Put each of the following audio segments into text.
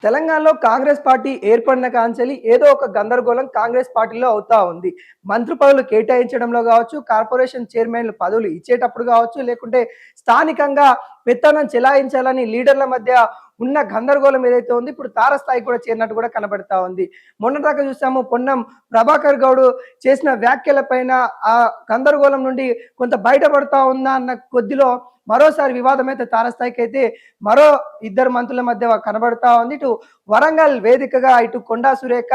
తెలంగాణలో కాంగ్రెస్ పార్టీ ఏర్పడిన కాంచెలి ఏదో ఒక గందరగోళం కాంగ్రెస్ పార్టీలో అవుతా ఉంది. మంత్రి పదవులు కేటాయించడంలో కావచ్చు, కార్పొరేషన్ చైర్మన్‌లు పదవులు ఇచ్చేటప్పుడు కావచ్చు, లేకుంటే స్థానికంగా పెత్తనం చెలాయించాలని లీడర్ల మధ్య ఉన్న గందరగోళం ఏదైతే ఉంది ఇప్పుడు తారస్థాయికి కూడా చేరినట్టు కూడా కనబడతా ఉంది. మొన్నటిదాకా చూసాము పొన్నం ప్రభాకర్ గౌడ్ చేసిన వ్యాఖ్యల పైన ఆ గందరగోళం నుండి కొంత బయటపడతా ఉందా అన్న కొద్దిలో మరోసారి వివాదం అయితే తారస్థాయికి అయితే మరో ఇద్దరు మంత్రుల మధ్య కనబడతా ఉంది. ఇటు వరంగల్ వేదికగా ఇటు కొండా సురేఖ,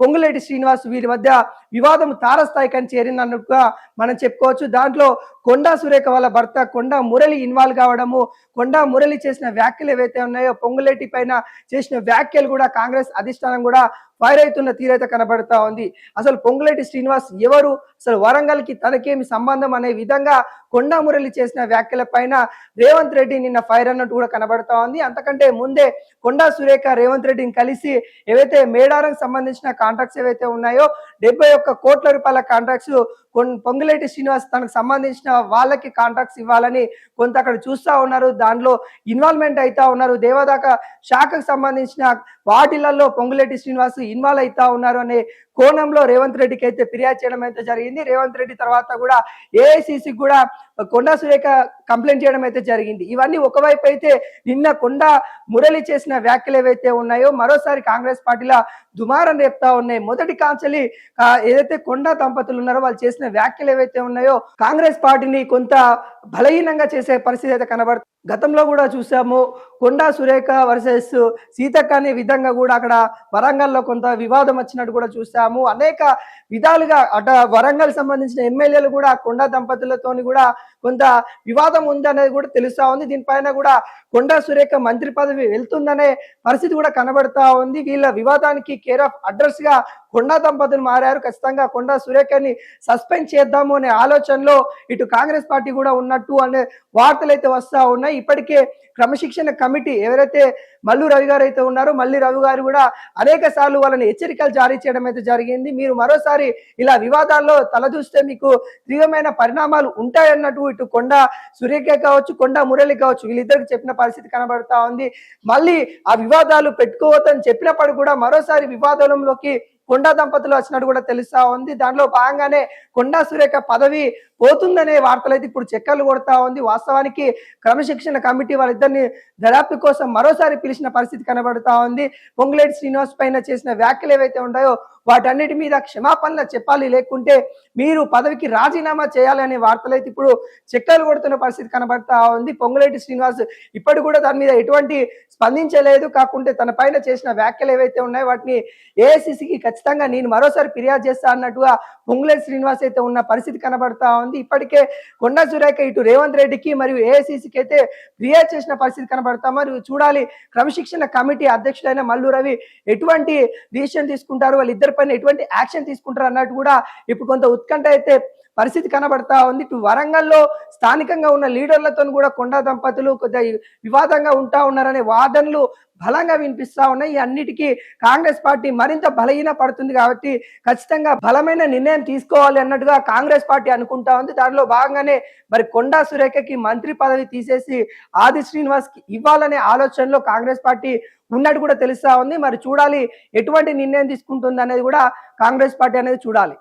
పొంగులేటి శ్రీనివాస్ వీరి మధ్య వివాదం తారస్థాయికి అని చేరినట్టుగా మనం చెప్పుకోవచ్చు. దాంట్లో కొండా సురేఖ వాళ్ళ భర్త కొండా మురళి ఇన్వాల్వ్ కావడము, కొండా మురళి చేసిన వ్యాఖ్యలు ఏవైతే ఉన్నాయో పొంగులేటి పైన చేసిన వ్యాఖ్యలు కూడా కాంగ్రెస్ అధిష్టానం కూడా ఫైర్ అవుతున్న తీరైతే కనబడతా ఉంది. అసలు పొంగులేటి శ్రీనివాస్ ఎవరు, అసలు వరంగల్ కి తనకేమి సంబంధం అనే విధంగా కొండా మురళి చేసిన వ్యాఖ్యల పైన రేవంత్ రెడ్డి నిన్న ఫైర్ అన్నట్టు కూడా కనబడతా ఉంది. అంతకంటే ముందే కొండా సురేఖ రేవంత్ రెడ్డిని కలిసి ఏవైతే మేడారంకి సంబంధించిన కాంట్రాక్ట్స్ ఏవైతే ఉన్నాయో 71 కోట్ల రూపాయల కాంట్రాక్ట్స్ పొంగులేటి శ్రీనివాస్ తనకు సంబంధించిన వాళ్ళకి కాంట్రాక్ట్స్ ఇవ్వాలని కొంత అక్కడ చూస్తా ఉన్నారు. దానిలో ఇన్వాల్వ్మెంట్ అవుతా ఉన్నారు. దేవాదాక శాఖకు సంబంధించిన వాటిలలో పొంగులేటి శ్రీనివాస్ ఇన్వాల్వ్ అవుతా ఉన్నారు అనే కోణంలో రేవంత్ రెడ్డికి అయితే ఫిర్యాదు చేయడం అయితే జరిగింది. రేవంత్ రెడ్డి తర్వాత కూడా ఏఐసిసి కూడా కొండా సురేఖ కంప్లైంట్ చేయడం అయితే జరిగింది. ఇవన్నీ ఒకవైపు అయితే నిన్న కొండా మురళి చేసిన వ్యాఖ్యలు ఏవైతే ఉన్నాయో మరోసారి కాంగ్రెస్ పార్టీలో దుమారం రేపుతా ఉన్నాయి. మొదటి కాంచెలి ఏదైతే కొండా దంపతులు ఉన్నారో వాళ్ళు చేసిన వ్యాఖ్యలు ఏవైతే ఉన్నాయో కాంగ్రెస్ పార్టీని కొంత బలహీనంగా చేసే పరిస్థితి అయితే కనబడుతుంది. గతంలో కూడా చూసాము కొండా సురేఖ వర్సెస్ సీతక్క అనే విధంగా కూడా అక్కడ వరంగల్లో కొంత వివాదం వచ్చినట్టు కూడా చూసాము. అనేక విధాలుగా అట వరంగల్ సంబంధించిన ఎమ్మెల్యేలు కూడా కొండా దంపతులతోని కూడా కొంత వివాదం ఉందనేది కూడా తెలుస్తా ఉంది. దీనిపైన కూడా కొండా సురేఖ మంత్రి పదవి వెళ్తుందనే పరిస్థితి కూడా కనబడతా ఉంది. వీళ్ళ వివాదానికి కేర్ ఆఫ్ అడ్రస్ గా కొండా దంపతులు మారారు. ఖచ్చితంగా కొండా సురేఖని సస్పెండ్ చేద్దాము అనే ఆలోచనలో ఇటు కాంగ్రెస్ పార్టీ కూడా ఉన్నట్టు అనే వార్తలు అయితే వస్తా ఉన్నాయి. ఇప్పటికే క్రమశిక్షణ కమిటీ ఎవరైతే మల్లు రవి గారు అయితే ఉన్నారో మల్లి రవి గారు కూడా అనేక సార్లు వాళ్ళని హెచ్చరికలు జారీ చేయడం అయితే జరిగింది. మీరు మరోసారి ఇలా వివాదాల్లో తలదూస్తే మీకు తీవ్రమైన పరిణామాలు ఉంటాయన్నట్టు ఇటు కొండా సురేఖ కావచ్చు, కొండా మురళి కావచ్చు వీళ్ళిద్దరికి చెప్పిన పరిస్థితి కనబడతా ఉంది. మళ్ళీ ఆ వివాదాలు పెట్టుకోవద్దని చెప్పినప్పుడు కూడా మరోసారి వివాదంలోకి కొండా దంపతులు వచ్చినట్టు కూడా తెలుస్తా ఉంది. దాంట్లో భాగంగానే కొండా సురేఖ పదవి పోతుందనే వార్తలు అయితే ఇప్పుడు చక్కర్లు కొడతా ఉంది. వాస్తవానికి క్రమశిక్షణ కమిటీ వాళ్ళిద్దరిని దర్యాప్తు కోసం మరోసారి పిలిచిన పరిస్థితి కనబడతా ఉంది. పొంగులేటి శ్రీనివాస్ పైన చేసిన వ్యాఖ్యలు ఏవైతే ఉన్నాయో వాటన్నిటి మీద క్షమాపణలు చెప్పాలి, లేకుంటే మీరు పదవికి రాజీనామా చేయాలి అనే వార్తలు అయితే ఇప్పుడు చక్కర్లు కొడుతున్న పరిస్థితి కనబడతా ఉంది. పొంగులేటి శ్రీనివాస్ ఇప్పటి కూడా దాని మీద ఎటువంటి స్పందించలేదు. కాకుంటే తన పైన చేసిన వ్యాఖ్యలు ఏవైతే ఉన్నాయో వాటిని ఏఐసిసికి ఖచ్చితంగా నేను మరోసారి ఫిర్యాదు చేస్తా అన్నట్టుగా పొంగులేటి శ్రీనివాస్ అయితే ఉన్న పరిస్థితి కనబడతా ఉంది. ఇప్పటికే కొండా సురేఖ ఇటు రేవంత్ రెడ్డికి మరియు ఏఐసిసికి అయితే ఫిర్యాదు చేసిన పరిస్థితి కనబడతా. మరి చూడాలి క్రమశిక్షణ కమిటీ అధ్యక్షుడైన మల్లు రవి ఎటువంటి డిసిషన్ తీసుకుంటారు, వాళ్ళిద్దరిపైన ఎటువంటి యాక్షన్ తీసుకుంటారు అన్నట్టు కూడా ఇప్పుడు కొంత ఉత్కంఠ అయితే పరిస్థితి కనబడతా ఉంది. ఇటు వరంగల్లో స్థానికంగా ఉన్న లీడర్లతో కూడా కొండా దంపతులు కొద్దిగా వివాదంగా ఉంటా ఉన్నారనే వాదనలు బలంగా వినిపిస్తా ఉన్నాయి. ఈ అన్నిటికీ కాంగ్రెస్ పార్టీ మరింత బలహీన పడుతుంది కాబట్టి ఖచ్చితంగా బలమైన నిర్ణయం తీసుకోవాలి అన్నట్టుగా కాంగ్రెస్ పార్టీ అనుకుంటా ఉంది. దానిలో భాగంగానే మరి కొండా సురేఖకి మంత్రి పదవి తీసేసి ఆది శ్రీనివాస్ కి ఇవ్వాలనే ఆలోచనలో కాంగ్రెస్ పార్టీ ఉన్నట్టు కూడా తెలుస్తా ఉంది. మరి చూడాలి ఎటువంటి నిర్ణయం తీసుకుంటుంది అనేది కూడా కాంగ్రెస్ పార్టీ అనేది చూడాలి.